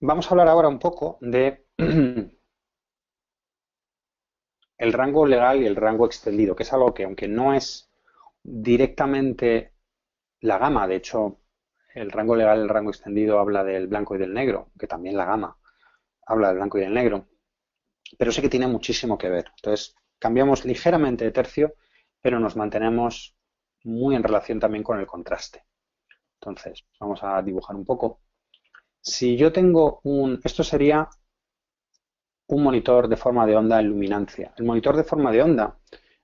Vamos a hablar ahora un poco de el rango legal y el rango extendido, que es algo que, aunque no es directamente la gama, de hecho, el rango legal y el rango extendido habla del blanco y del negro, que también la gama habla del blanco y del negro, pero sí que tiene muchísimo que ver. Entonces, cambiamos ligeramente de tercio, pero nos mantenemos muy en relación también con el contraste. Entonces, vamos a dibujar un poco. Si yo tengo esto sería un monitor de forma de onda en luminancia. El monitor de forma de onda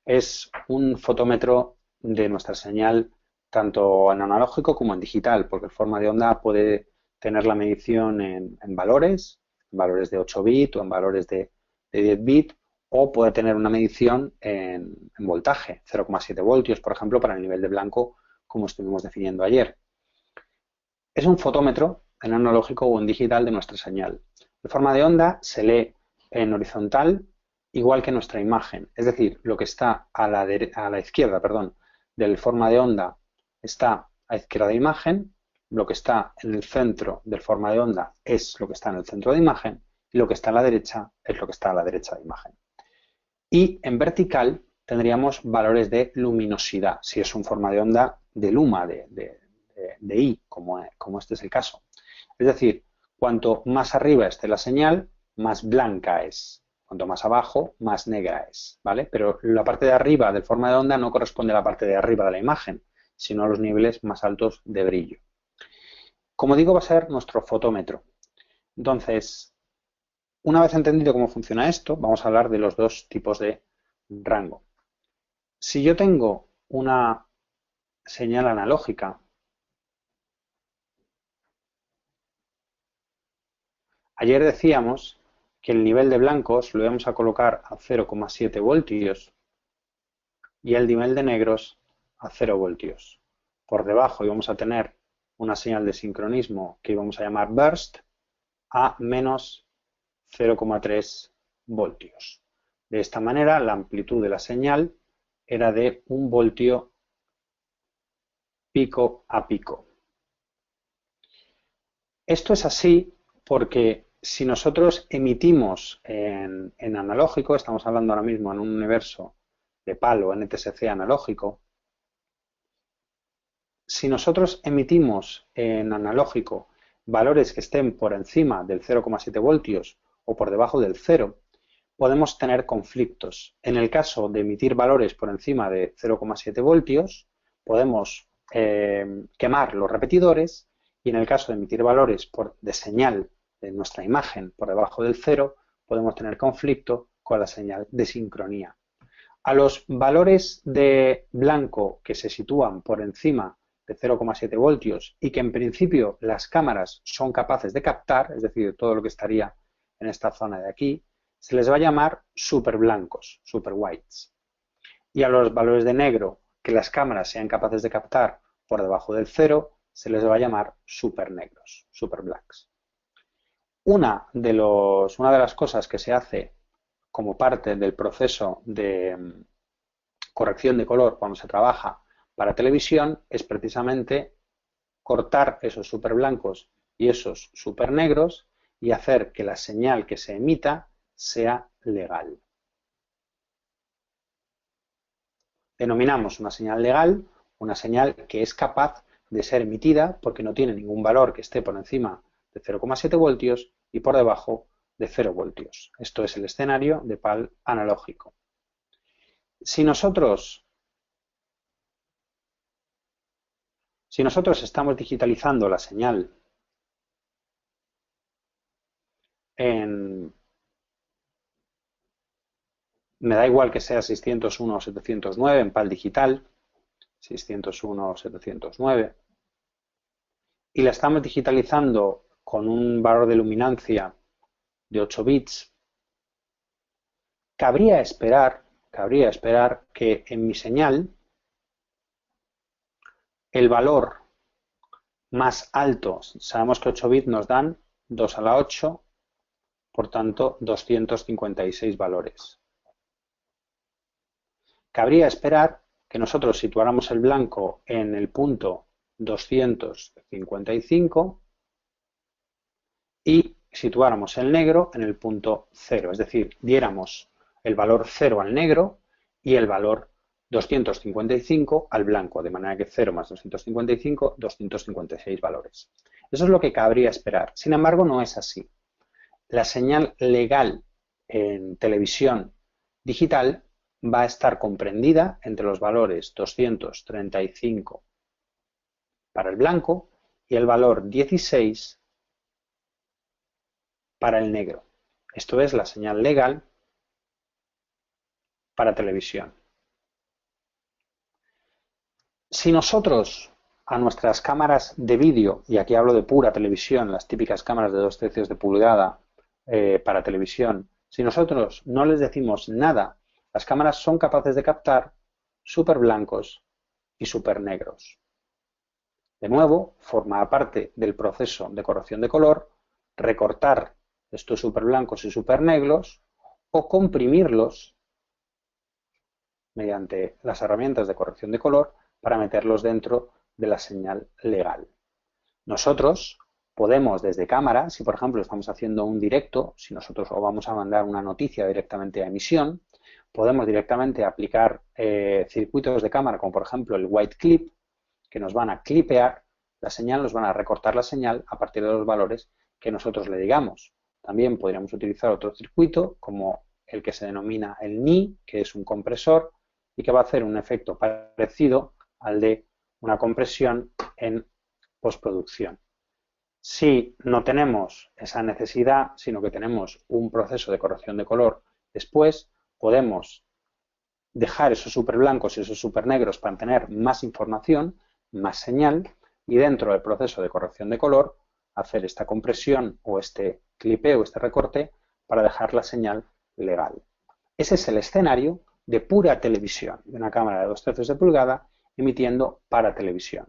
es un fotómetro de nuestra señal tanto en analógico como en digital, porque el forma de onda puede tener la medición en valores de 8 bits o en valores de 10 bits, o puede tener una medición en voltaje, 0,7 voltios, por ejemplo, para el nivel de blanco, como estuvimos definiendo ayer. Es un fotómetro en analógico o en digital de nuestra señal. De forma de onda se lee en horizontal igual que nuestra imagen. Es decir, lo que está a la izquierda, perdón, del forma de onda está a izquierda de imagen, lo que está en el centro del forma de onda es lo que está en el centro de imagen y lo que está a la derecha es lo que está a la derecha de imagen. Y en vertical tendríamos valores de luminosidad, si es un forma de onda de luma, de I, como este es el caso. Es decir, cuanto más arriba esté la señal, más blanca es. Cuanto más abajo, más negra es, ¿vale? Pero la parte de arriba del forma de onda no corresponde a la parte de arriba de la imagen, sino a los niveles más altos de brillo. Como digo, va a ser nuestro fotómetro. Entonces, una vez entendido cómo funciona esto, vamos a hablar de los dos tipos de rango. Si yo tengo una señal analógica, ayer decíamos que el nivel de blancos lo íbamos a colocar a 0,7 voltios y el nivel de negros a 0 voltios. Por debajo íbamos a tener una señal de sincronismo que íbamos a llamar burst a menos 0,3 voltios. De esta manera, la amplitud de la señal era de 1 voltio pico a pico. Esto es así porque si nosotros emitimos en analógico, estamos hablando ahora mismo en un universo de palo NTSC analógico, si nosotros emitimos en analógico valores que estén por encima del 0,7 voltios o por debajo del 0, podemos tener conflictos. En el caso de emitir valores por encima de 0,7 voltios, podemos quemar los repetidores, y en el caso de emitir valores de señal de nuestra imagen por debajo del 0, podemos tener conflicto con la señal de sincronía. A los valores de blanco que se sitúan por encima de 0,7 voltios y que en principio las cámaras son capaces de captar, es decir, todo lo que estaría en esta zona de aquí, se les va a llamar super blancos, super whites. Y a los valores de negro que las cámaras sean capaces de captar por debajo del 0, se les va a llamar super negros, super blacks. Una de las cosas que se hace como parte del proceso de corrección de color cuando se trabaja para televisión es precisamente cortar esos super blancos y esos super negros y hacer que la señal que se emita sea legal. Denominamos una señal legal una señal que es capaz de ser emitida porque no tiene ningún valor que esté por encima de 0,7 voltios y por debajo de 0 voltios. Esto es el escenario de PAL analógico. Si nosotros estamos digitalizando la señal me da igual que sea 601 o 709 en PAL digital, 601 o 709, y la estamos digitalizando con un valor de luminancia de 8 bits, cabría esperar que en mi señal el valor más alto, sabemos que 8 bits nos dan 2 a la 8, por tanto 256 valores. Cabría esperar que nosotros situáramos el blanco en el punto 255 y situáramos el negro en el punto 0, es decir, diéramos el valor 0 al negro y el valor 255 al blanco, de manera que 0 más 255, 256 valores. Eso es lo que cabría esperar. Sin embargo, no es así. La señal legal en televisión digital va a estar comprendida entre los valores 235 para el blanco y el valor 16 para el negro. Esto es la señal legal para televisión. Si nosotros a nuestras cámaras de vídeo, y aquí hablo de pura televisión, las típicas cámaras de 2/3 de pulgada para televisión, si nosotros no les decimos nada, las cámaras son capaces de captar súper blancos y súper negros. De nuevo, forma parte del proceso de corrección de color recortar estos súper blancos y súper negros o comprimirlos mediante las herramientas de corrección de color para meterlos dentro de la señal legal. Nosotros podemos desde cámara, si por ejemplo estamos haciendo un directo, si nosotros o vamos a mandar una noticia directamente a emisión, podemos directamente aplicar circuitos de cámara como por ejemplo el white clip, que nos van a clipear la señal, nos van a recortar la señal a partir de los valores que nosotros le digamos. También podríamos utilizar otro circuito como el que se denomina el NI, que es un compresor y que va a hacer un efecto parecido al de una compresión en postproducción. Si no tenemos esa necesidad, sino que tenemos un proceso de corrección de color después, podemos dejar esos súper blancos y esos súper negros para tener más información, más señal, y dentro del proceso de corrección de color hacer esta compresión o este clipeo, este recorte, para dejar la señal legal. Ese es el escenario de pura televisión, de una cámara de 2/3 de pulgada emitiendo para televisión.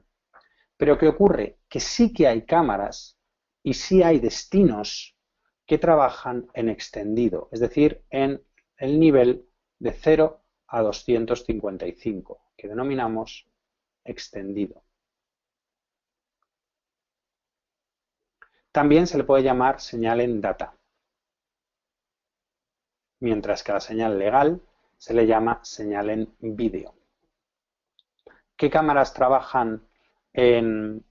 Pero ¿qué ocurre? Que sí que hay cámaras y sí hay destinos que trabajan en extendido, es decir, en el nivel de 0 a 255, que denominamos extendido. También se le puede llamar señal en data, mientras que a la señal legal se le llama señal en vídeo. ¿Qué cámaras trabajan en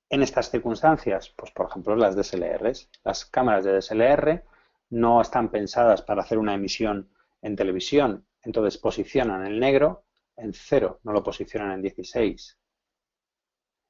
estas circunstancias? Pues por ejemplo las DSLRs. Las cámaras de DSLR no están pensadas para hacer una emisión en televisión, entonces posicionan el negro en 0, no lo posicionan en 16.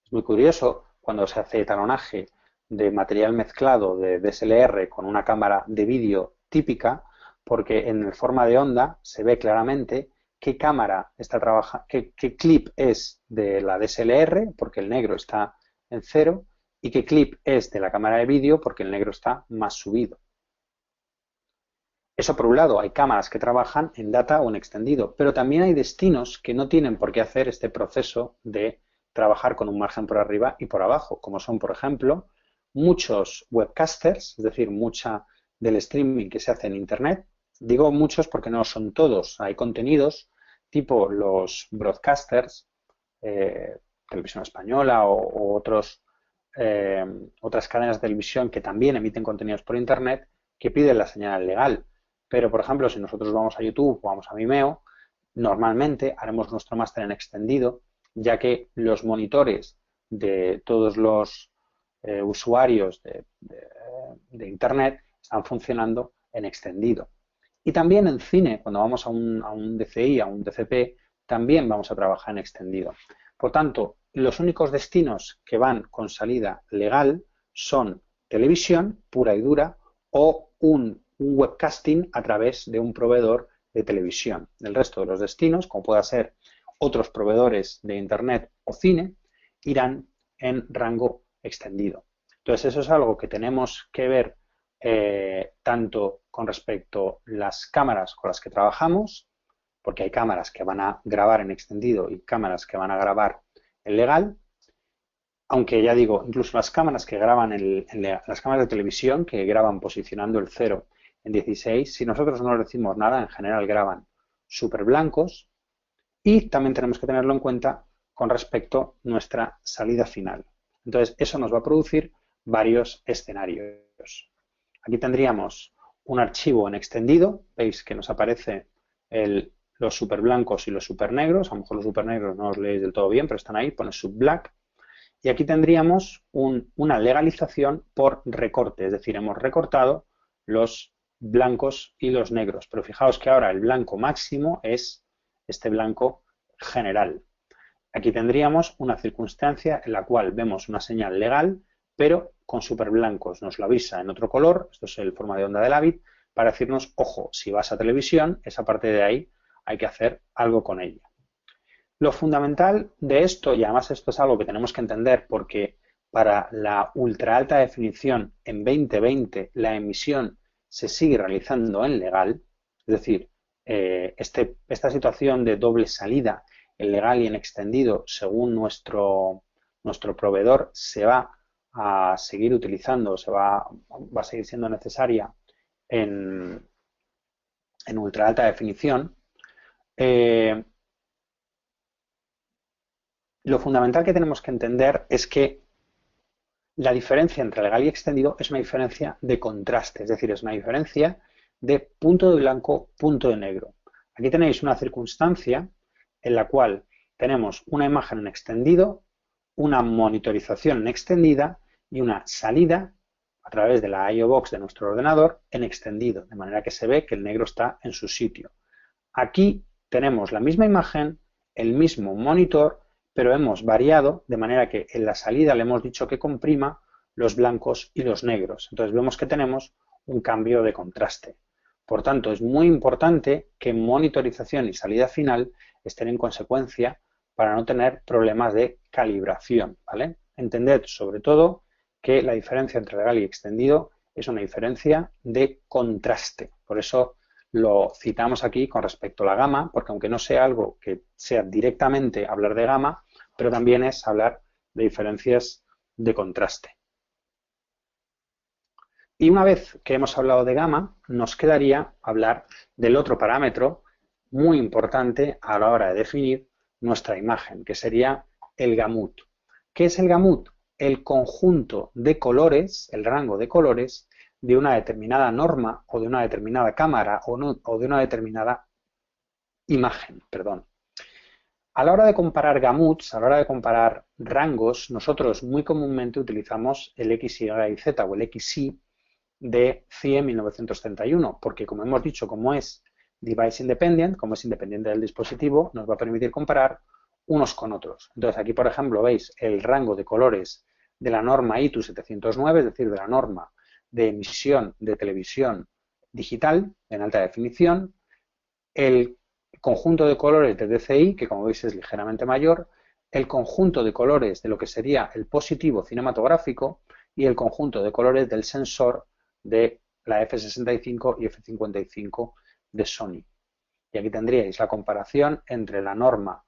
Es muy curioso cuando se hace talonaje de material mezclado de DSLR con una cámara de vídeo típica, porque en el forma de onda se ve claramente qué cámara está trabajando, qué clip es de la DSLR, porque el negro está en 0, y qué clip es de la cámara de vídeo, porque el negro está más subido. Eso por un lado, hay cámaras que trabajan en data o en extendido, pero también hay destinos que no tienen por qué hacer este proceso de trabajar con un margen por arriba y por abajo, como son, por ejemplo, muchos webcasters, es decir, mucha del streaming que se hace en Internet. Digo muchos porque no son todos. Hay contenidos tipo los broadcasters, Televisión Española o otras cadenas de televisión que también emiten contenidos por Internet que piden la señal legal. Pero, por ejemplo, si nosotros vamos a YouTube o vamos a Vimeo, normalmente haremos nuestro máster en extendido, ya que los monitores de todos los usuarios de Internet están funcionando en extendido. Y también en cine, cuando vamos a un DCI, a un DCP, también vamos a trabajar en extendido. Por tanto, los únicos destinos que van con salida legal son televisión pura y dura o un webcasting a través de un proveedor de televisión. El resto de los destinos, como pueda ser otros proveedores de Internet o cine, irán en rango extendido. Entonces, eso es algo que tenemos que ver tanto con respecto a las cámaras con las que trabajamos, porque hay cámaras que van a grabar en extendido y cámaras que van a grabar en legal, aunque ya digo, incluso las cámaras que graban las cámaras de televisión que graban posicionando el 0 en 16, si nosotros no les decimos nada, en general graban súper blancos, y también tenemos que tenerlo en cuenta con respecto a nuestra salida final. Entonces, eso nos va a producir varios escenarios. Aquí tendríamos un archivo en extendido, veis que nos aparece los super blancos y los super negros, a lo mejor los super negros no os leéis del todo bien, pero están ahí, pone subblack. Y aquí tendríamos una legalización por recorte, es decir, hemos recortado los blancos y los negros. Pero fijaos que ahora el blanco máximo es este blanco general. Aquí tendríamos una circunstancia en la cual vemos una señal legal, pero con superblancos. Nos lo avisa en otro color, esto es el forma de onda del Avid, para decirnos, ojo, si vas a televisión, esa parte de ahí hay que hacer algo con ella. Lo fundamental de esto, y además esto es algo que tenemos que entender porque para la ultra alta definición en 2020 la emisión se sigue realizando en legal, es decir, esta situación de doble salida en legal y en extendido según nuestro proveedor se va a seguir utilizando, va a seguir siendo necesaria en ultra alta definición. Lo fundamental que tenemos que entender es que la diferencia entre legal y extendido es una diferencia de contraste, es decir, es una diferencia de punto de blanco, punto de negro. Aquí tenéis una circunstancia en la cual tenemos una imagen en extendido, una monitorización en extendida y una salida a través de la I/O Box de nuestro ordenador en extendido, de manera que se ve que el negro está en su sitio. Aquí tenemos la misma imagen, el mismo monitor, pero hemos variado de manera que en la salida le hemos dicho que comprima los blancos y los negros. Entonces vemos que tenemos un cambio de contraste. Por tanto, es muy importante que monitorización y salida final estén en consecuencia para no tener problemas de calibración, ¿vale? Entended sobre todo que la diferencia entre legal y extendido es una diferencia de contraste. Por eso lo citamos aquí con respecto a la gama, porque aunque no sea algo que sea directamente hablar de gama, pero también es hablar de diferencias de contraste. Y una vez que hemos hablado de gama, nos quedaría hablar del otro parámetro muy importante a la hora de definir nuestra imagen, que sería el gamut. ¿Qué es el gamut? El conjunto de colores, el rango de colores de una determinada norma o de una determinada cámara o de una determinada imagen, perdón. A la hora de comparar gamuts, a la hora de comparar rangos, nosotros muy comúnmente utilizamos el X, Y y Z o el XY de CIE 1931, porque como hemos dicho, como es device independent, como es independiente del dispositivo, nos va a permitir comparar unos con otros. Entonces aquí, por ejemplo, veis el rango de colores de la norma ITU 709, es decir, de la norma de emisión de televisión digital en alta definición, el conjunto de colores de DCI, que como veis es ligeramente mayor, el conjunto de colores de lo que sería el positivo cinematográfico y el conjunto de colores del sensor de la F65 y F55 de Sony. Y aquí tendríais la comparación entre la norma,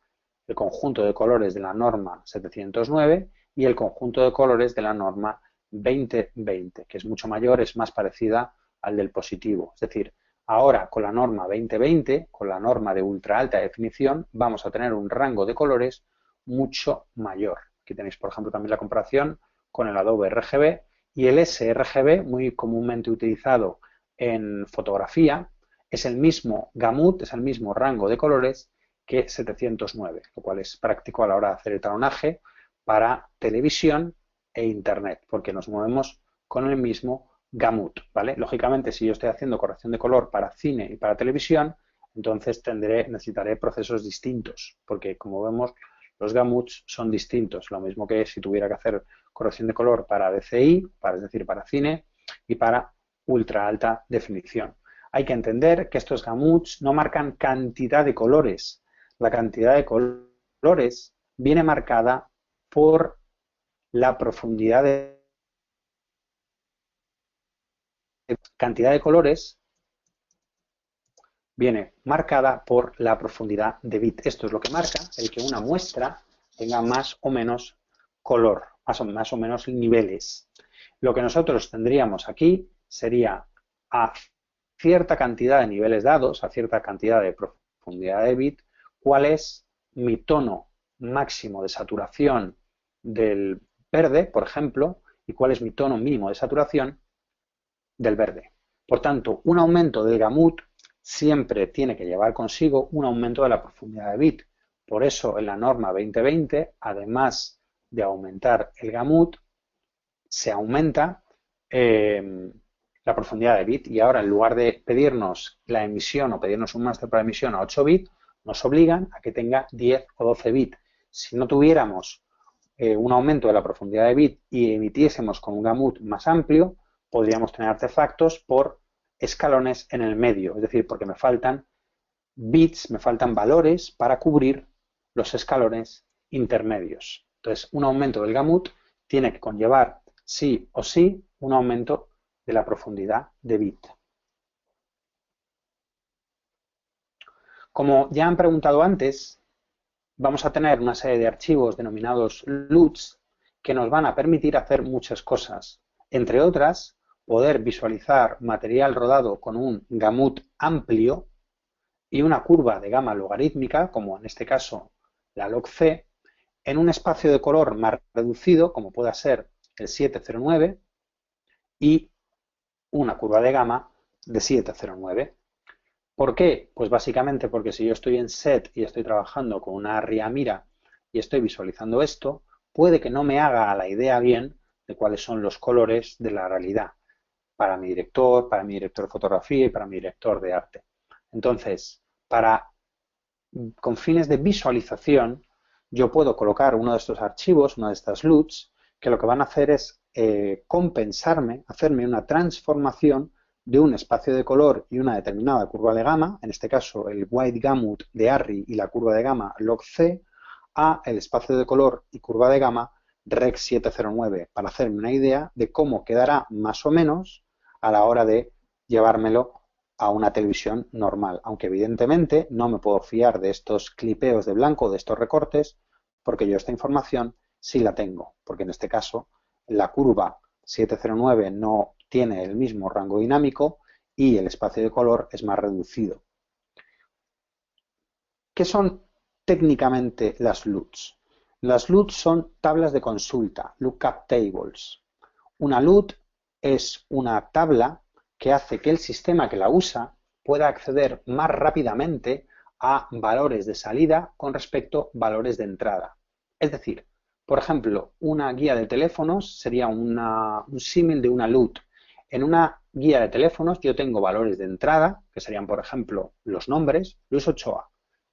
el conjunto de colores de la norma 709 y el conjunto de colores de la norma 2020, que es mucho mayor, es más parecida al del positivo. Es decir, ahora con la norma 2020, con la norma de ultra alta definición, vamos a tener un rango de colores mucho mayor. Aquí tenéis, por ejemplo, también la comparación con el Adobe RGB y el sRGB, muy comúnmente utilizado en fotografía, es el mismo gamut, es el mismo rango de colores que 709, lo cual es práctico a la hora de hacer el talonaje para televisión e internet, porque nos movemos con el mismo gamut, ¿vale? Lógicamente, si yo estoy haciendo corrección de color para cine y para televisión, entonces necesitaré procesos distintos, porque como vemos, los gamuts son distintos, lo mismo que si tuviera que hacer corrección de color para DCI, es decir, para cine y para ultra alta definición. Hay que entender que estos gamuts no marcan cantidad de colores. La cantidad de colores viene marcada por la profundidad de cantidad de colores viene marcada por la profundidad de bit. Esto es lo que marca el que una muestra tenga más o menos color, más o menos niveles. Lo que nosotros tendríamos aquí sería a cierta cantidad de niveles dados, a cierta cantidad de profundidad de bit, cuál es mi tono máximo de saturación del verde, por ejemplo, y cuál es mi tono mínimo de saturación del verde. Por tanto, un aumento del gamut siempre tiene que llevar consigo un aumento de la profundidad de bit. Por eso, en la norma 2020, además de aumentar el gamut, se aumenta la profundidad de bit, y ahora en lugar de pedirnos la emisión o pedirnos un máster para emisión a 8 bits, nos obligan a que tenga 10 o 12 bits. Si no tuviéramos un aumento de la profundidad de bit y emitiésemos con un gamut más amplio, podríamos tener artefactos por escalones en el medio, es decir, porque me faltan bits, me faltan valores para cubrir los escalones intermedios. Entonces, un aumento del gamut tiene que conllevar sí o sí un aumento de la profundidad de bit. Como ya han preguntado antes, vamos a tener una serie de archivos denominados LUTs que nos van a permitir hacer muchas cosas. Entre otras, poder visualizar material rodado con un gamut amplio y una curva de gama logarítmica, como en este caso la log-C, en un espacio de color más reducido, como pueda ser el 709, y una curva de gama de 709. ¿Por qué? Pues básicamente porque si yo estoy en set y estoy trabajando con una RIA Mira y estoy visualizando esto, puede que no me haga la idea bien de cuáles son los colores de la realidad para mi director de fotografía y para mi director de arte. Entonces, con fines de visualización, yo puedo colocar uno de estos archivos, una de estas LUTs, que lo que van a hacer es compensarme, hacerme una transformación de un espacio de color y una determinada curva de gama, en este caso el white gamut de ARRI y la curva de gama log-C, a el espacio de color y curva de gama rec 709, para hacerme una idea de cómo quedará más o menos a la hora de llevármelo a una televisión normal, aunque evidentemente no me puedo fiar de estos clipeos de blanco, de estos recortes, porque yo esta información sí la tengo, porque en este caso la curva 709 no tiene el mismo rango dinámico y el espacio de color es más reducido. ¿Qué son técnicamente las LUTs? Las LUTs son tablas de consulta, lookup tables. Una LUT es una tabla que hace que el sistema que la usa pueda acceder más rápidamente a valores de salida con respecto a valores de entrada. Es decir, por ejemplo, una guía de teléfonos sería un símil de una LUT. En una guía de teléfonos yo tengo valores de entrada, que serían, por ejemplo, los nombres, Luis Ochoa,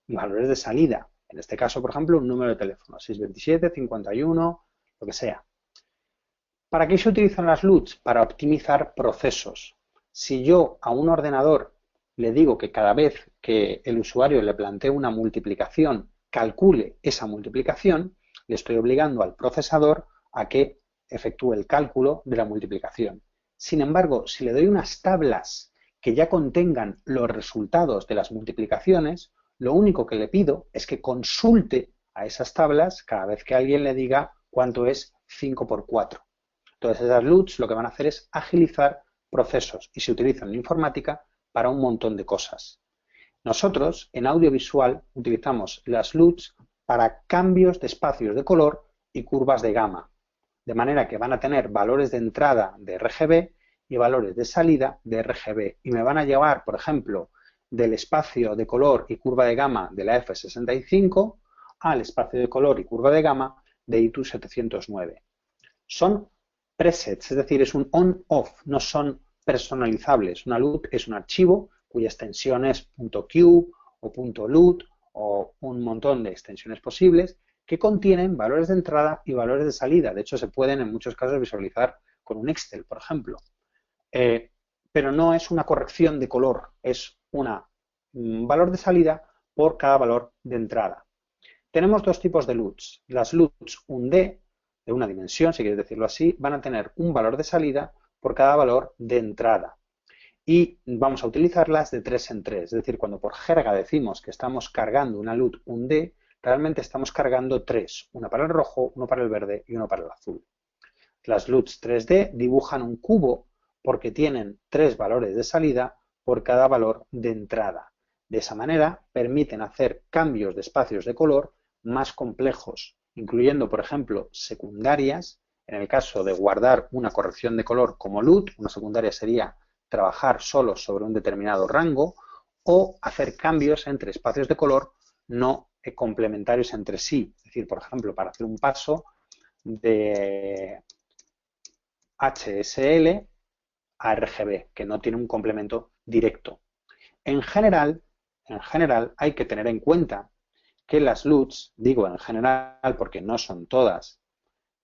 y valores de salida. En este caso, por ejemplo, un número de teléfono, 627, 51, lo que sea. ¿Para qué se utilizan las LUTs? Para optimizar procesos. Si yo a un ordenador le digo que cada vez que el usuario le plantee una multiplicación, calcule esa multiplicación, le estoy obligando al procesador a que efectúe el cálculo de la multiplicación. Sin embargo, si le doy unas tablas que ya contengan los resultados de las multiplicaciones, lo único que le pido es que consulte a esas tablas cada vez que alguien le diga cuánto es 5 por 4. Entonces, esas LUTs lo que van a hacer es agilizar procesos y se utilizan en informática para un montón de cosas. Nosotros, en audiovisual, utilizamos las LUTs para cambios de espacios de color y curvas de gama, de manera que van a tener valores de entrada de RGB y valores de salida de RGB, y me van a llevar, por ejemplo, del espacio de color y curva de gama de la F65 al espacio de color y curva de gama de ITU 709. Son presets, es decir, es un on-off, no son personalizables. Una LUT es un archivo cuya extensión es .cube o .lut o un montón de extensiones posibles que contienen valores de entrada y valores de salida. De hecho, se pueden en muchos casos visualizar con un Excel, por ejemplo. Pero no es una corrección de color, es un valor de salida por cada valor de entrada. Tenemos dos tipos de LUTs. Las LUTs 1D, de una dimensión, si quieres decirlo así, van a tener un valor de salida por cada valor de entrada. Y vamos a utilizarlas de 3 en 3. Es decir, cuando por jerga decimos que estamos cargando una LUT 1D, realmente estamos cargando 3. Una para el rojo, uno para el verde y uno para el azul. Las LUTs 3D dibujan un cubo porque tienen 3 valores de salida por cada valor de entrada. De esa manera permiten hacer cambios de espacios de color más complejos, incluyendo, por ejemplo, secundarias En el caso de guardar una corrección de color como LUT, una secundaria sería trabajar solo sobre un determinado rango o hacer cambios entre espacios de color no complementarios entre sí. Es decir, por ejemplo, para hacer un paso de HSL a RGB, que no tiene un complemento directo. En general hay que tener en cuenta que las LUTs, digo en general porque no son todas,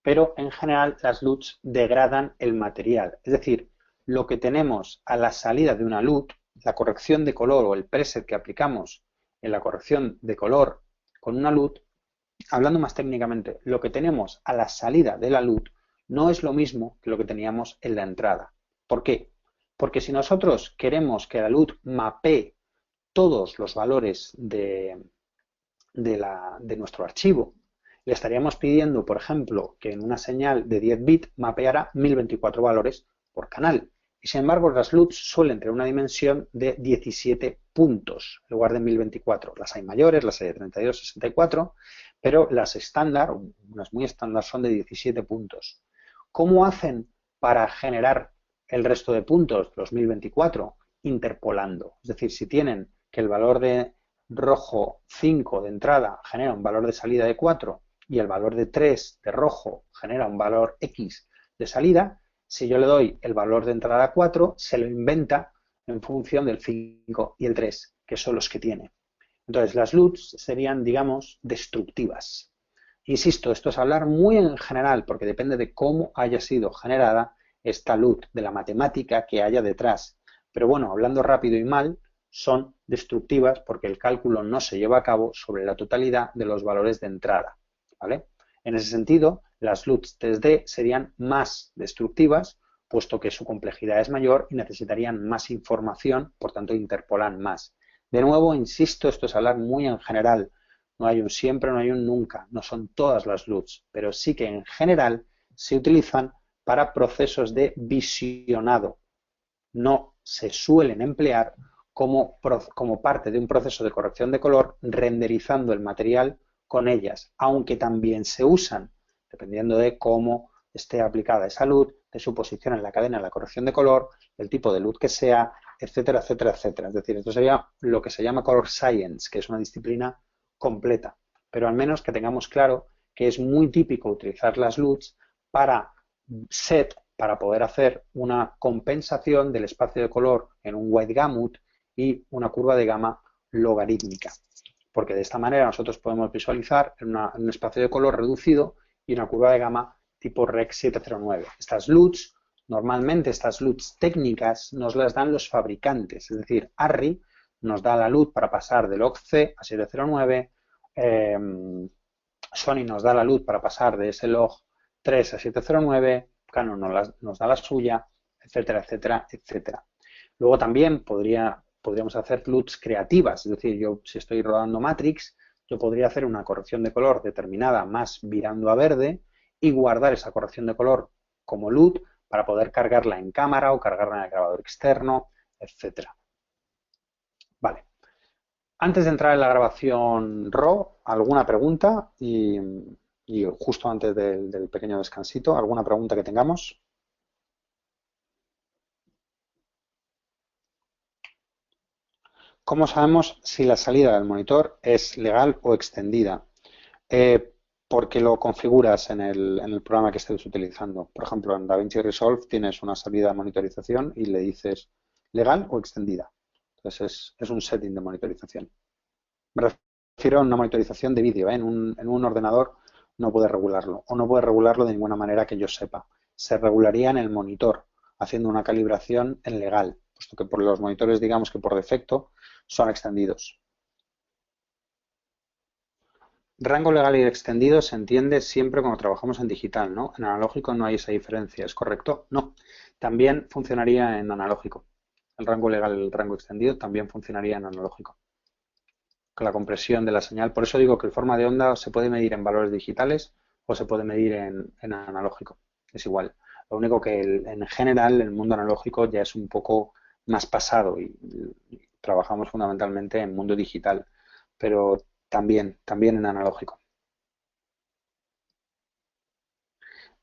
pero en general las LUTs degradan el material. Es decir, lo que tenemos a la salida de una LUT, la corrección de color o el preset que aplicamos en la corrección de color con una LUT, hablando más técnicamente, lo que tenemos a la salida de la LUT no es lo mismo que lo que teníamos en la entrada. ¿Por qué? Porque si nosotros queremos que la LUT mapee todos los valores de nuestro archivo, le estaríamos pidiendo, por ejemplo, que en una señal de 10 bits mapeara 1024 valores por canal. Y sin embargo, las LUTs suelen tener una dimensión de 17 puntos en lugar de 1024. Las hay mayores, las hay de 32, 64, pero las estándar, unas muy estándar, son de 17 puntos. ¿Cómo hacen para generar el resto de puntos, los 1024? Interpolando. Es decir, si tienen que el valor de rojo 5 de entrada genera un valor de salida de 4 y el valor de 3 de rojo genera un valor X de salida, si yo le doy el valor de entrada 4, se lo inventa en función del 5 y el 3, que son los que tiene. Entonces, las LUTs serían, digamos, destructivas. Insisto, esto es hablar muy en general, porque depende de cómo haya sido generada esta LUT, de la matemática que haya detrás. Pero bueno, hablando rápido y mal, son destructivas porque el cálculo no se lleva a cabo sobre la totalidad de los valores de entrada, ¿vale? En ese sentido, las LUTs 3D serían más destructivas, puesto que su complejidad es mayor y necesitarían más información, por tanto interpolan más. De nuevo, insisto, esto es hablar muy en general. No hay un siempre, no hay un nunca. No son todas las LUTs, pero sí que en general se utilizan para procesos de visionado. No se suelen emplear como parte de un proceso de corrección de color, renderizando el material con ellas, aunque también se usan, dependiendo de cómo esté aplicada esa luz, de su posición en la cadena de la corrección de color, el tipo de luz que sea, etcétera, etcétera, etcétera. Es decir, esto sería lo que se llama Color Science, que es una disciplina completa, pero al menos que tengamos claro que es muy típico utilizar las LUTs para para poder hacer una compensación del espacio de color en un white gamut y una curva de gama logarítmica, porque de esta manera nosotros podemos visualizar en un espacio de color reducido y una curva de gama tipo Rec 709. Estas LUTs, normalmente estas LUTs técnicas nos las dan los fabricantes, es decir, ARRI nos da la LUT para pasar del log-C a 709, Sony nos da la LUT para pasar de ese log 3 a 709, Canon nos da la suya, etcétera, etcétera, etcétera. Luego también podríamos hacer LUTs creativas, es decir, yo si estoy rodando Matrix, yo podría hacer una corrección de color determinada más virando a verde y guardar esa corrección de color como LUT para poder cargarla en cámara o cargarla en el grabador externo, etcétera. Vale. Antes de entrar en la grabación RAW, ¿alguna pregunta? Y justo antes del pequeño descansito, ¿alguna pregunta que tengamos? ¿Cómo sabemos si la salida del monitor es legal o extendida? Porque lo configuras en el programa que estés utilizando. Por ejemplo, en DaVinci Resolve tienes una salida de monitorización y le dices legal o extendida. Entonces es un setting de monitorización. Me refiero a una monitorización de vídeo, ¿eh? En un ordenador no puedes regularlo, o no puedes regularlo de ninguna manera que yo sepa. Se regularía en el monitor, haciendo una calibración en legal, puesto que por los monitores, digamos que por defecto, son extendidos. Rango legal y extendido se entiende siempre cuando trabajamos en digital, ¿no? En analógico no hay esa diferencia, ¿es correcto? No. También funcionaría en analógico. El rango legal y el rango extendido también funcionaría en analógico. Con la compresión de la señal. Por eso digo que el forma de onda se puede medir en valores digitales o se puede medir en analógico. Es igual. Lo único que en general el mundo analógico ya es un poco más pasado y trabajamos fundamentalmente en mundo digital, pero también en analógico.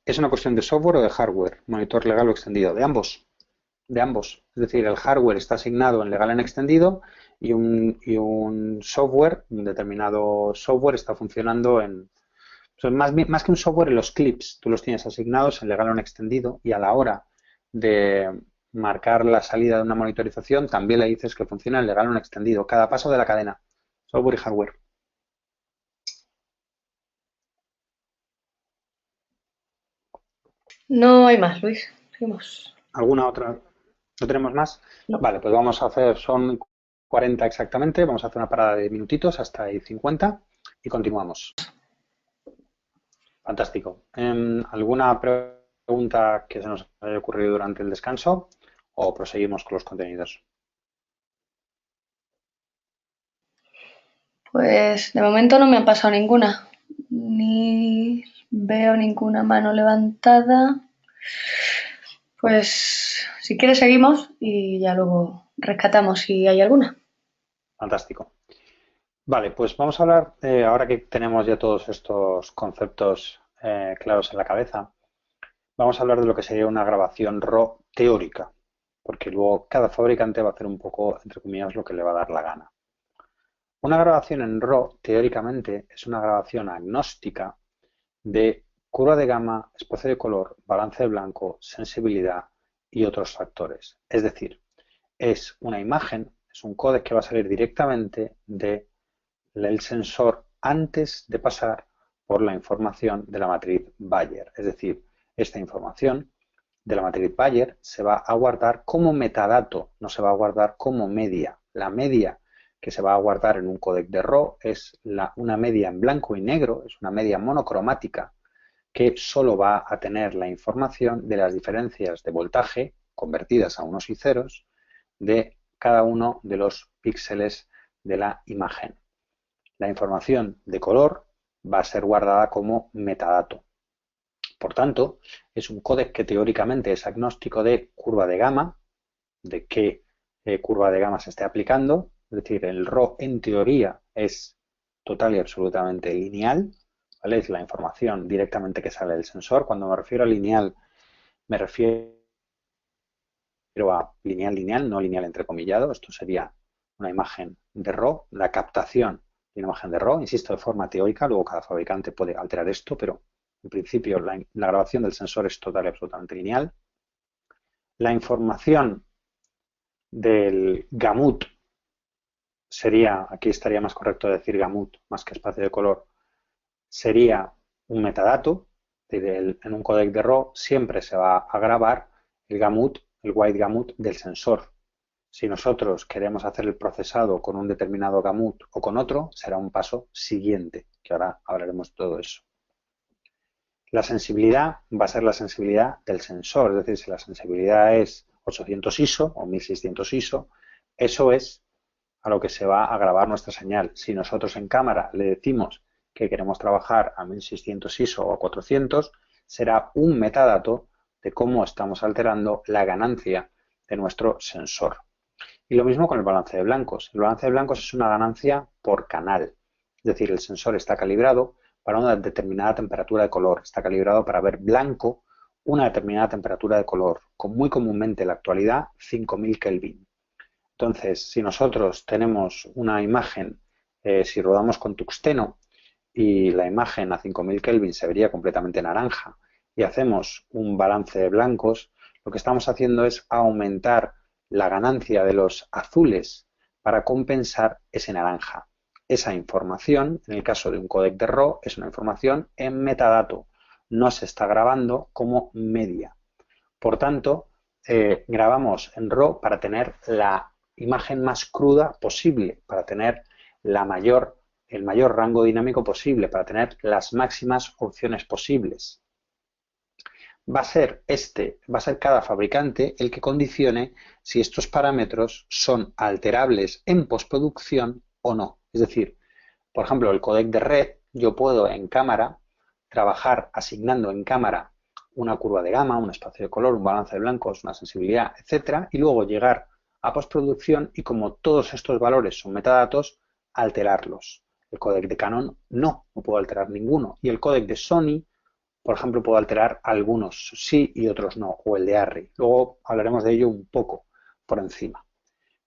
¿Es una cuestión de software o de hardware? Monitor legal o extendido. De ambos. De ambos. Es decir, el hardware está asignado en legal en extendido y un software, un determinado software está funcionando en... O sea, más que un software, en los clips, tú los tienes asignados en legal o en extendido y a la hora de marcar la salida de una monitorización también le dices que funciona en legal o en extendido. Cada paso de la cadena. Software y hardware. No hay más, Luis. Seguimos. ¿Alguna otra? ¿No tenemos más? No. Vale, pues vamos a hacer, son 40 exactamente, vamos a hacer una parada de minutitos hasta ahí 50 y continuamos. Fantástico. ¿Alguna pregunta que se nos haya ocurrido durante el descanso o proseguimos con los contenidos? Pues de momento no me ha pasado ninguna. Ni veo ninguna mano levantada. Pues si quieres seguimos y ya luego rescatamos si hay alguna. Fantástico. Vale, pues vamos a hablar, ahora que tenemos ya todos estos conceptos claros en la cabeza, vamos a hablar de lo que sería una grabación RAW teórica, porque luego cada fabricante va a hacer un poco, entre comillas, lo que le va a dar la gana. Una grabación en RAW, teóricamente, es una grabación agnóstica de curva de gamma, espacio de color, balance de blanco, sensibilidad y otros factores. Es decir, es una imagen, es un códec que va a salir directamente del sensor antes de pasar por la información de la matriz Bayer. Es decir, esta información de la matriz Bayer se va a guardar como metadato, no se va a guardar como media. La media que se va a guardar en un códec de RAW es una media en blanco y negro, es una media monocromática que solo va a tener la información de las diferencias de voltaje convertidas a unos y ceros de cada uno de los píxeles de la imagen. La información de color va a ser guardada como metadato. Por tanto, es un códec que teóricamente es agnóstico de curva de gamma, de qué curva de gamma se esté aplicando, es decir, el RAW en teoría es total y absolutamente lineal, ¿vale? Es la información directamente que sale del sensor. Cuando me refiero a lineal, me refiero a lineal, no lineal entrecomillado. Esto sería una imagen de RAW, la captación de una imagen de RAW, insisto, de forma teórica, luego cada fabricante puede alterar esto, pero en principio la grabación del sensor es total y absolutamente lineal. La información del gamut sería, aquí estaría más correcto decir gamut más que espacio de color, sería un metadato. En un códec de RAW siempre se va a grabar el gamut, el white gamut del sensor. Si nosotros queremos hacer el procesado con un determinado gamut o con otro, será un paso siguiente, que ahora hablaremos de todo eso. La sensibilidad va a ser la sensibilidad del sensor, es decir, si la sensibilidad es 800 ISO o 1600 ISO, eso es a lo que se va a grabar nuestra señal. Si nosotros en cámara le decimos que queremos trabajar a 1600 ISO o a 400, será un metadato de cómo estamos alterando la ganancia de nuestro sensor. Y lo mismo con el balance de blancos. El balance de blancos es una ganancia por canal. Es decir, el sensor está calibrado para una determinada temperatura de color. Está calibrado para ver blanco una determinada temperatura de color, con muy comúnmente en la actualidad 5000 Kelvin. Entonces, si nosotros tenemos una imagen, si rodamos con tuxteno y la imagen a 5000 Kelvin se vería completamente naranja y hacemos un balance de blancos, lo que estamos haciendo es aumentar la ganancia de los azules para compensar ese naranja. Esa información, en el caso de un códec de RAW, es una información en metadato, no se está grabando como media. Por tanto, grabamos en RAW para tener la imagen más cruda posible, para tener el mayor rango dinámico posible, para tener las máximas opciones posibles. Va a ser cada fabricante el que condicione si estos parámetros son alterables en postproducción o no. Es decir, por ejemplo, el códec de red, yo puedo en cámara trabajar asignando en cámara una curva de gamma, un espacio de color, un balance de blancos, una sensibilidad, etcétera, y luego llegar a postproducción y como todos estos valores son metadatos, alterarlos. El códec de Canon no puedo alterar ninguno. Y el códec de Sony por ejemplo, puedo alterar algunos sí y otros no, o el de ARRI. Luego hablaremos de ello un poco por encima.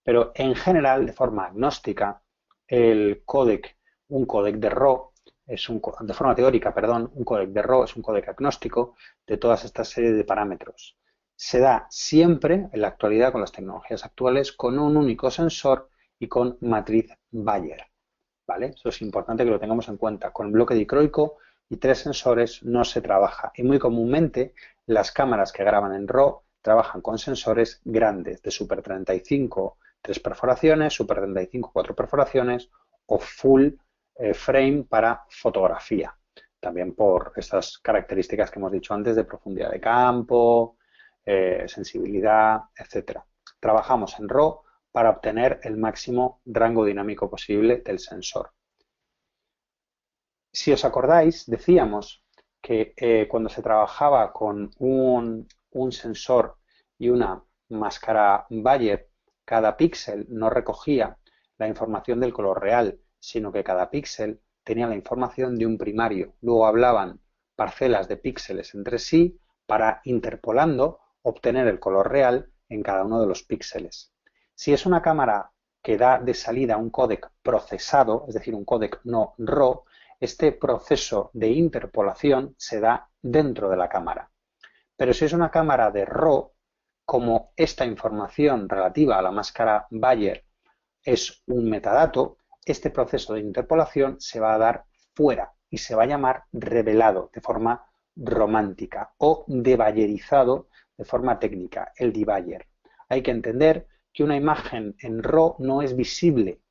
Pero en general, de forma agnóstica, el códec, un códec de RAW, de forma teórica, perdón, un códec de RAW es un códec agnóstico de todas estas series de parámetros. Se da siempre, en la actualidad, con las tecnologías actuales, con un único sensor y con matriz Bayer. ¿Vale? Eso es importante que lo tengamos en cuenta. Con el bloque dicroico y 3 sensores no se trabaja. Y muy comúnmente las cámaras que graban en RAW trabajan con sensores grandes de Super 35, 3 perforaciones, Super 35, 4 perforaciones o full frame para fotografía. También por estas características que hemos dicho antes de profundidad de campo, sensibilidad, etcétera. Trabajamos en RAW para obtener el máximo rango dinámico posible del sensor. Si os acordáis, decíamos que cuando se trabajaba con un sensor y una máscara Bayer, cada píxel no recogía la información del color real, sino que cada píxel tenía la información de un primario. Luego hablaban parcelas de píxeles entre sí para, interpolando, obtener el color real en cada uno de los píxeles. Si es una cámara que da de salida un códec procesado, es decir, un códec no RAW, este proceso de interpolación se da dentro de la cámara. Pero si es una cámara de RAW, como esta información relativa a la máscara Bayer es un metadato, este proceso de interpolación se va a dar fuera y se va a llamar revelado de forma romántica o debayerizado de forma técnica, el debayer. Hay que entender que una imagen en RAW no es visible,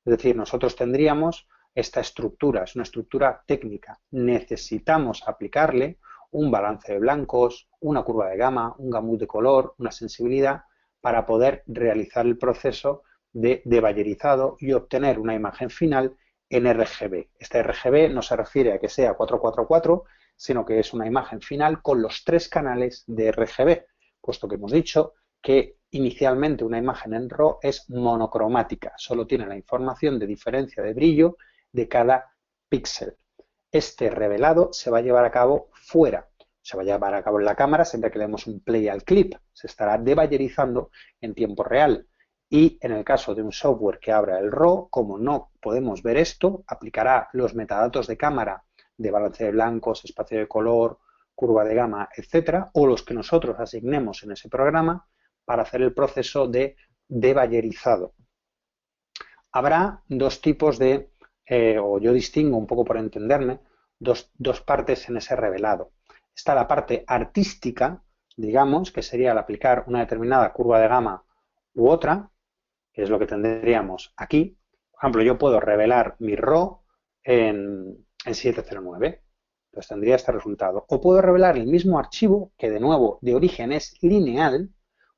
es decir, nosotros tendríamos esta estructura, es una estructura técnica. Necesitamos aplicarle un balance de blancos, una curva de gama, un gamut de color, una sensibilidad para poder realizar el proceso de debayerizado y obtener una imagen final en RGB. Este RGB no se refiere a que sea 444, sino que es una imagen final con los 3 canales de RGB, puesto que hemos dicho que inicialmente una imagen en RAW es monocromática, solo tiene la información de diferencia de brillo de cada píxel. Este revelado se va a llevar a cabo fuera, se va a llevar a cabo en la cámara siempre que le demos un play al clip, se estará debayerizando en tiempo real. Y en el caso de un software que abra el RAW, como no podemos ver esto, aplicará los metadatos de cámara de balance de blancos, espacio de color, curva de gama, etcétera, o los que nosotros asignemos en ese programa para hacer el proceso de debayerizado. Habrá dos tipos de, o yo distingo un poco por entenderme, dos partes en ese revelado. Está la parte artística, digamos, que sería el aplicar una determinada curva de gama u otra, que es lo que tendríamos aquí. Por ejemplo, yo puedo revelar mi RAW en 709, pues tendría este resultado. O puedo revelar el mismo archivo, que de nuevo de origen es lineal,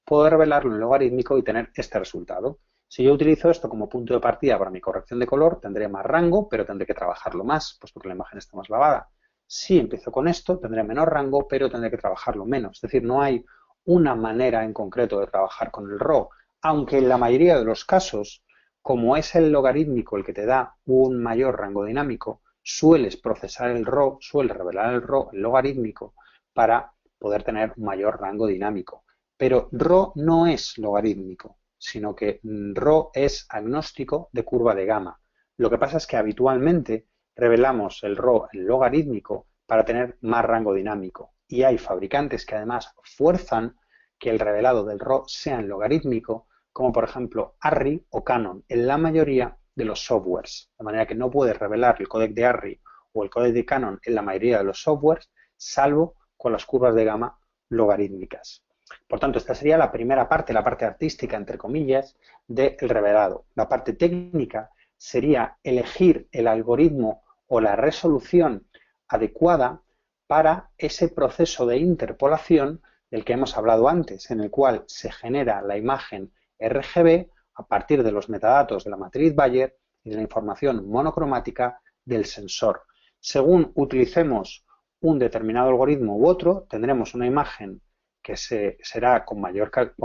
puedo revelarlo en logarítmico y tener este resultado. Si yo utilizo esto como punto de partida para mi corrección de color, tendré más rango, pero tendré que trabajarlo más, puesto que la imagen está más lavada. Si empiezo con esto, tendré menor rango, pero tendré que trabajarlo menos. Es decir, no hay una manera en concreto de trabajar con el RAW, aunque en la mayoría de los casos, como es el logarítmico el que te da un mayor rango dinámico, sueles procesar el RAW, sueles revelar el RAW, el logarítmico, para poder tener un mayor rango dinámico. Pero RAW no es logarítmico, sino que RAW es agnóstico de curva de gama. Lo que pasa es que habitualmente revelamos el RAW en logarítmico para tener más rango dinámico. Y hay fabricantes que además fuerzan que el revelado del RAW sea en logarítmico, como por ejemplo ARRI o Canon, en la mayoría de los softwares. De manera que no puedes revelar el códec de ARRI o el códec de Canon en la mayoría de los softwares, salvo con las curvas de gama logarítmicas. Por tanto, esta sería la primera parte, la parte artística, entre comillas, del revelado. La parte técnica sería elegir el algoritmo o la resolución adecuada para ese proceso de interpolación del que hemos hablado antes, en el cual se genera la imagen RGB a partir de los metadatos de la matriz Bayer y de la información monocromática del sensor. Según utilicemos un determinado algoritmo u otro, tendremos una imagen que será con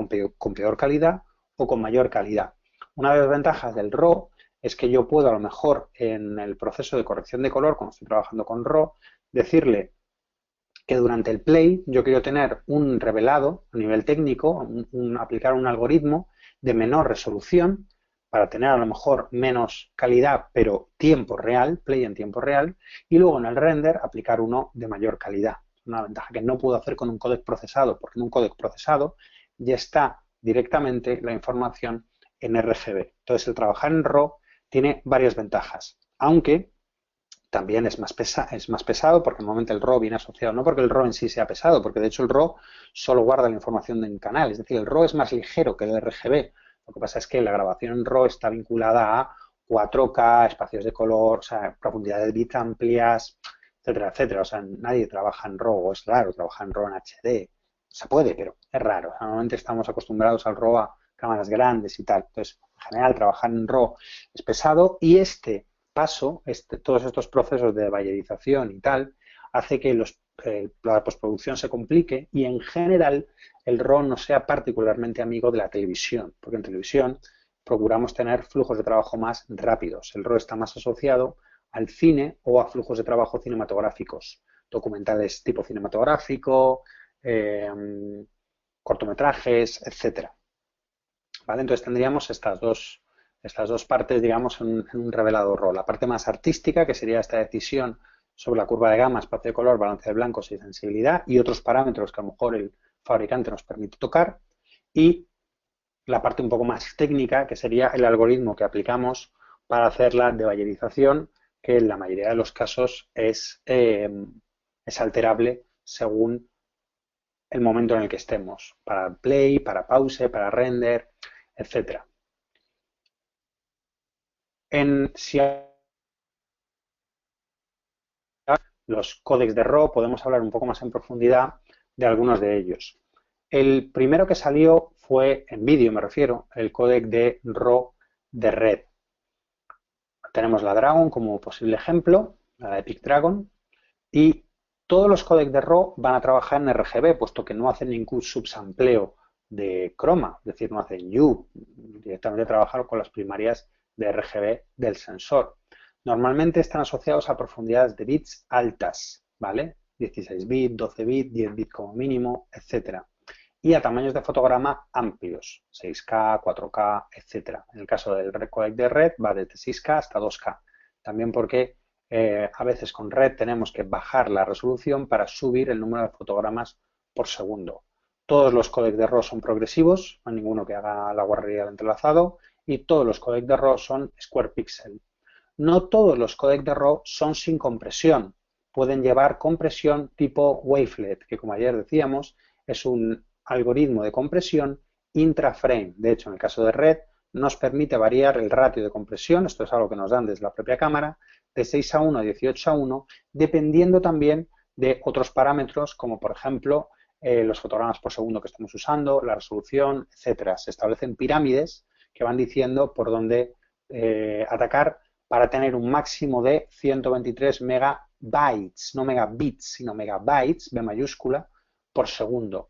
peor calidad o con mayor calidad. Una de las ventajas del RAW es que yo puedo a lo mejor en el proceso de corrección de color, cuando estoy trabajando con RAW, decirle que durante el play yo quiero tener un revelado a nivel técnico, aplicar un algoritmo de menor resolución para tener a lo mejor menos calidad, pero tiempo real, play en tiempo real, y luego en el render aplicar uno de mayor calidad. Una ventaja que no puedo hacer con un códec procesado, porque en un códec procesado ya está directamente la información en RGB. Entonces, el trabajar en RAW tiene varias ventajas, aunque también es más pesado porque normalmente el RAW viene asociado, no porque el RAW en sí sea pesado, porque de hecho el RAW solo guarda la información de un canal, es decir, el RAW es más ligero que el RGB. Lo que pasa es que la grabación en RAW está vinculada a 4K, espacios de color, o sea, profundidades de bits amplias, etcétera, etcétera. O sea, nadie trabaja en RAW, o es raro trabajar en RAW en HD. Se puede, pero es raro. O sea, normalmente estamos acostumbrados al RAW a cámaras grandes y tal. Entonces, en general, trabajar en RAW es pesado y este paso, todos estos procesos de bayerización y tal, hace que la postproducción se complique y en general el RAW no sea particularmente amigo de la televisión, porque en televisión procuramos tener flujos de trabajo más rápidos. El RAW está más asociado al cine o a flujos de trabajo cinematográficos, documentales tipo cinematográfico, cortometrajes, etcétera. ¿Vale? Entonces tendríamos estas dos partes, digamos, en un revelado RAW. La parte más artística, que sería esta decisión sobre la curva de gama, espacio de color, balance de blancos y sensibilidad, y otros parámetros que a lo mejor el fabricante nos permite tocar, y la parte un poco más técnica, que sería el algoritmo que aplicamos para hacer la debayerización, que en la mayoría de los casos es alterable según el momento en el que estemos, para play, para pause, para render, etcétera. Si los códecs de RAW, podemos hablar un poco más en profundidad de algunos de ellos. El primero que salió fue, en vídeo me refiero, el códec de RAW de Red. Tenemos la Dragon como posible ejemplo, la Epic Dragon, y todos los códecs de RAW van a trabajar en RGB, puesto que no hacen ningún subsampleo de croma, es decir, no hacen U, directamente trabajan con las primarias de RGB del sensor. Normalmente están asociados a profundidades de bits altas, ¿vale? 16 bits, 12 bits, 10 bits como mínimo, etcétera. Y a tamaños de fotograma amplios, 6K, 4K, etcétera. En el caso del codec de Red va desde 6K hasta 2K. También porque a veces con Red tenemos que bajar la resolución para subir el número de fotogramas por segundo. Todos los codecs de RAW son progresivos, no hay ninguno que haga la guarrería del entrelazado, y todos los codecs de RAW son square pixel. No todos los codecs de RAW son sin compresión. Pueden llevar compresión tipo wavelet, que como ayer decíamos, es un algoritmo de compresión intraframe. De hecho, en el caso de Red, nos permite variar el ratio de compresión, esto es algo que nos dan desde la propia cámara, de 6:1 a 18:1, dependiendo también de otros parámetros, como por ejemplo los fotogramas por segundo que estamos usando, la resolución, etcétera. Se establecen pirámides que van diciendo por dónde atacar para tener un máximo de 123 megabytes, no megabits, sino megabytes, B mayúscula, por segundo.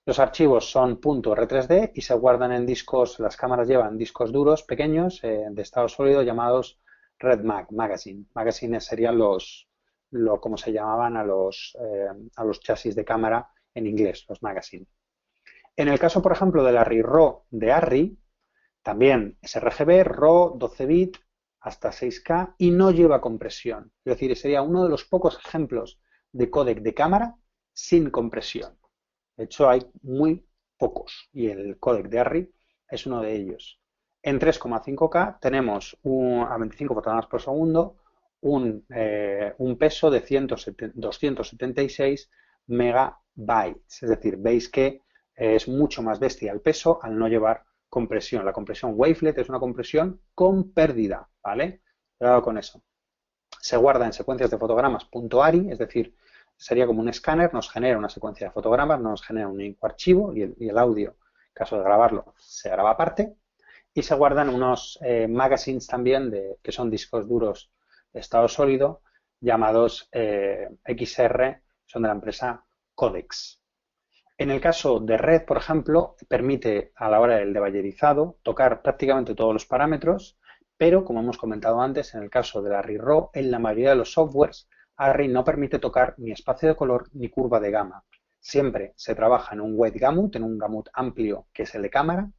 Los archivos son .r3d y se guardan en discos, las cámaras llevan discos duros pequeños de estado sólido llamados RedMag, Magazine. Magazines serían como se llamaban a los chasis de cámara en inglés, los Magazine. En el caso, por ejemplo, de la RAW de ARRI, también es RGB, RAW, 12 bit, hasta 6K y no lleva compresión. Es decir, sería uno de los pocos ejemplos de códec de cámara sin compresión. De hecho, hay muy pocos y el códec de ARRI es uno de ellos. En 3,5K tenemos a 25 fotogramas por segundo un peso de 276 megabytes. Es decir, veis que es mucho más bestia el peso al no llevar compresión. La compresión wavelet es una compresión con pérdida, ¿vale? Cuidado con eso. Se guarda en secuencias de fotogramas .ari, es decir, sería como un escáner, nos genera una secuencia de fotogramas, nos genera un único archivo y el audio, en caso de grabarlo, se graba aparte. Y se guardan unos magazines también, que son discos duros de estado sólido, llamados XR, son de la empresa Codex. En el caso de Red, por ejemplo, permite a la hora del debayerizado tocar prácticamente todos los parámetros, pero como hemos comentado antes, en el caso de la RAW, en la mayoría de los softwares ARRI no permite tocar ni espacio de color ni curva de gama. Siempre se trabaja en un wide gamut, en un gamut amplio que es el de cámara.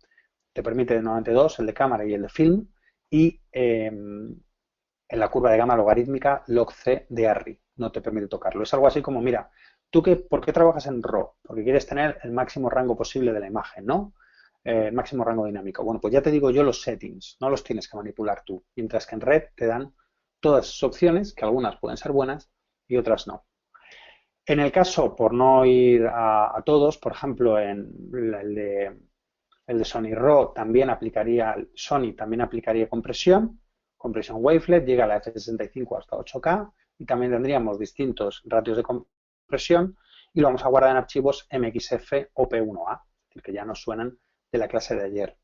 Te permite normalmente dos, el de cámara y el de film. Y en la curva de gama logarítmica, log-C de ARRI. No te permite tocarlo. Es algo así como, mira, ¿por qué trabajas en RAW? Porque quieres tener el máximo rango posible de la imagen, ¿no? El máximo rango dinámico. Bueno, pues ya te digo yo los settings, no los tienes que manipular tú. Mientras que en Red te dan todas esas opciones, que algunas pueden ser buenas y otras no. En el caso, por no ir a todos, por ejemplo, en el de Sony RAW Sony también aplicaría compresión wavelet, llega a la F65 hasta 8K y también tendríamos distintos ratios de compresión y lo vamos a guardar en archivos MXF o P1A, es decir, que ya nos suenan de la clase de ayer.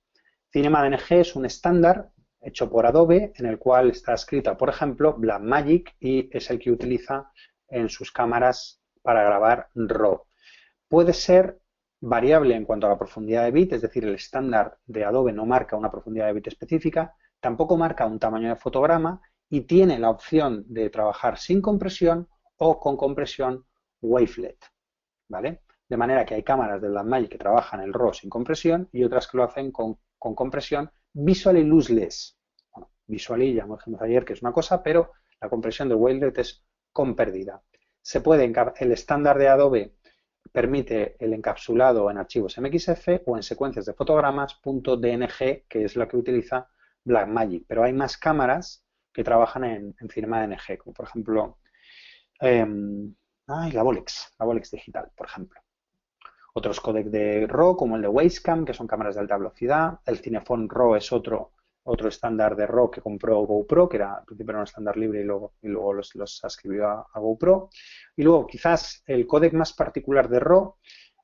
Cinema DNG es un estándar hecho por Adobe en el cual está escrita, por ejemplo, Blackmagic y es el que utiliza en sus cámaras para grabar RAW. Puede ser variable en cuanto a la profundidad de bit, es decir, el estándar de Adobe no marca una profundidad de bit específica, tampoco marca un tamaño de fotograma y tiene la opción de trabajar sin compresión o con compresión wavelet, ¿vale? De manera que hay cámaras de Blackmagic que trabajan el RAW sin compresión y otras que lo hacen con compresión visually lossless. Bueno, visually ya dijimos ayer que es una cosa, pero la compresión de wavelet es con pérdida. El estándar de Adobe permite el encapsulado en archivos MXF o en secuencias de fotogramas .dng, que es la que utiliza Blackmagic, pero hay más cámaras que trabajan en Cinema DNG, como por ejemplo la Bolex digital, por ejemplo. Otros codecs de RAW, como el de Wacecam, que son cámaras de alta velocidad. El Cinephone RAW es otro estándar de RAW que compró GoPro, que al principio era un estándar libre y luego los ascribió a GoPro. Y luego, quizás, el códec más particular de RAW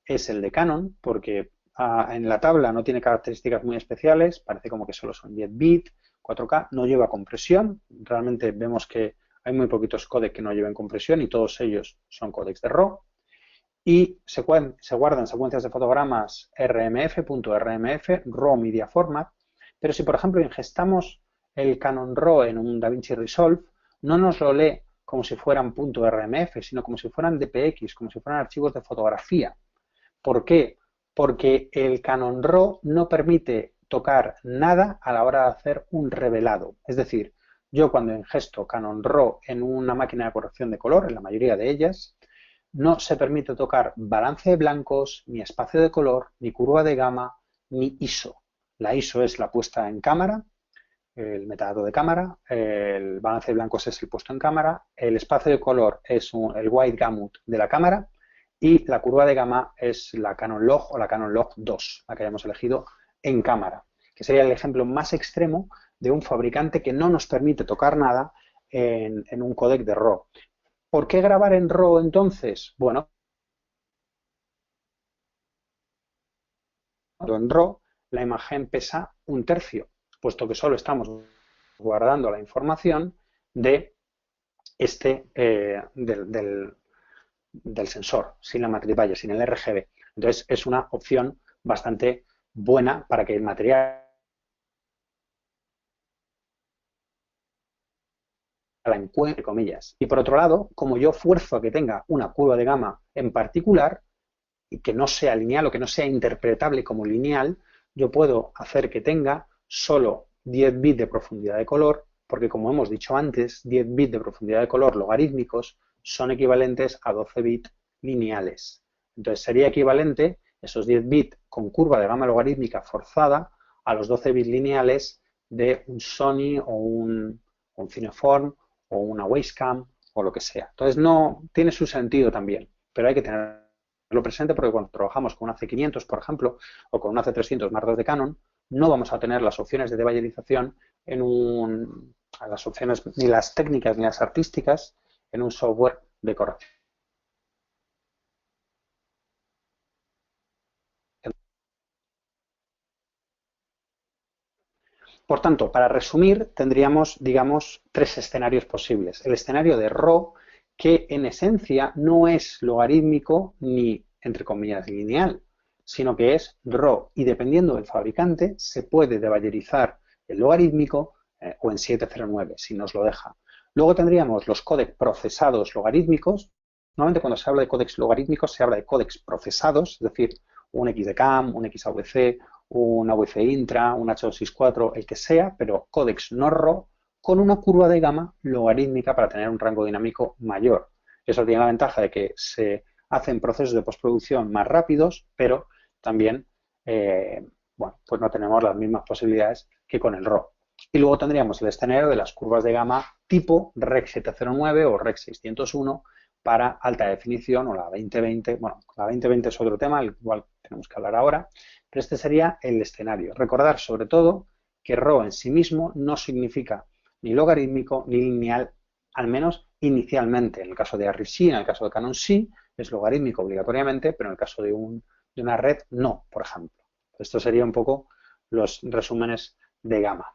es el de Canon, porque en la tabla no tiene características muy especiales, parece como que solo son 10 bits, 4K, no lleva compresión. Realmente vemos que hay muy poquitos códecs que no lleven compresión y todos ellos son códecs de RAW. Y se guardan secuencias de fotogramas RMF, RAW Media Format, pero si por ejemplo ingestamos el Canon RAW en un DaVinci Resolve, no nos lo lee como si fueran .rmf, sino como si fueran DPX, como si fueran archivos de fotografía. ¿Por qué? Porque el Canon RAW no permite tocar nada a la hora de hacer un revelado. Es decir, yo cuando ingesto Canon RAW en una máquina de corrección de color, en la mayoría de ellas, no se permite tocar balance de blancos, ni espacio de color, ni curva de gama, ni ISO. La ISO es la puesta en cámara, el metadato de cámara, el balance de blancos es el puesto en cámara, el espacio de color es el wide gamut de la cámara y la curva de gama es la Canon Log o la Canon Log 2, la que hayamos elegido en cámara, que sería el ejemplo más extremo de un fabricante que no nos permite tocar nada en un códec de RAW. ¿Por qué grabar en RAW entonces? Bueno, en RAW la imagen pesa 1/3, puesto que solo estamos guardando la información de del sensor, sin la matriz Bayer, sin el RGB. Entonces es una opción bastante buena para que el material la encuentre, comillas. Y por otro lado, como yo fuerzo a que tenga una curva de gama en particular y que no sea lineal o que no sea interpretable como lineal, yo puedo hacer que tenga solo 10 bits de profundidad de color, porque como hemos dicho antes, 10 bits de profundidad de color logarítmicos son equivalentes a 12 bits lineales. Entonces sería equivalente esos 10 bits con curva de gama logarítmica forzada a los 12 bits lineales de un Sony o un Cineform o una Wacecam o lo que sea. Entonces no tiene su sentido también, pero hay que tenerlo presente porque cuando trabajamos con una C500, por ejemplo, o con una C300 Mark II de Canon, no vamos a tener las opciones de debayerización las opciones ni las técnicas ni las artísticas en un software de corrección. Por tanto, para resumir, tendríamos, digamos, tres escenarios posibles. El escenario de RAW, que en esencia no es logarítmico ni, entre comillas, lineal, sino que es RAW y dependiendo del fabricante se puede debayerizar el logarítmico o en 709, si nos lo deja. Luego tendríamos los códecs procesados logarítmicos. Normalmente cuando se habla de códecs logarítmicos se habla de códecs procesados, es decir, un XDCAM, un XAVC, un AVC intra, un H264, el que sea, pero códecs no RAW con una curva de gama logarítmica para tener un rango dinámico mayor. Eso tiene la ventaja de que se hacen procesos de postproducción más rápidos, pero también bueno, pues no tenemos las mismas posibilidades que con el RAW. Y luego tendríamos el escenario de las curvas de gama tipo Rec 709 o Rec 601 para alta definición o la 2020. Bueno, la 2020 es otro tema, el cual tenemos que hablar ahora, pero este sería el escenario. Recordar sobre todo que RAW en sí mismo no significa ni logarítmico ni lineal, al menos inicialmente. En el caso de Arri-C, en el caso de Canon sí, es logarítmico obligatoriamente, pero en el caso de una red no, por ejemplo. Esto sería un poco los resúmenes de gama.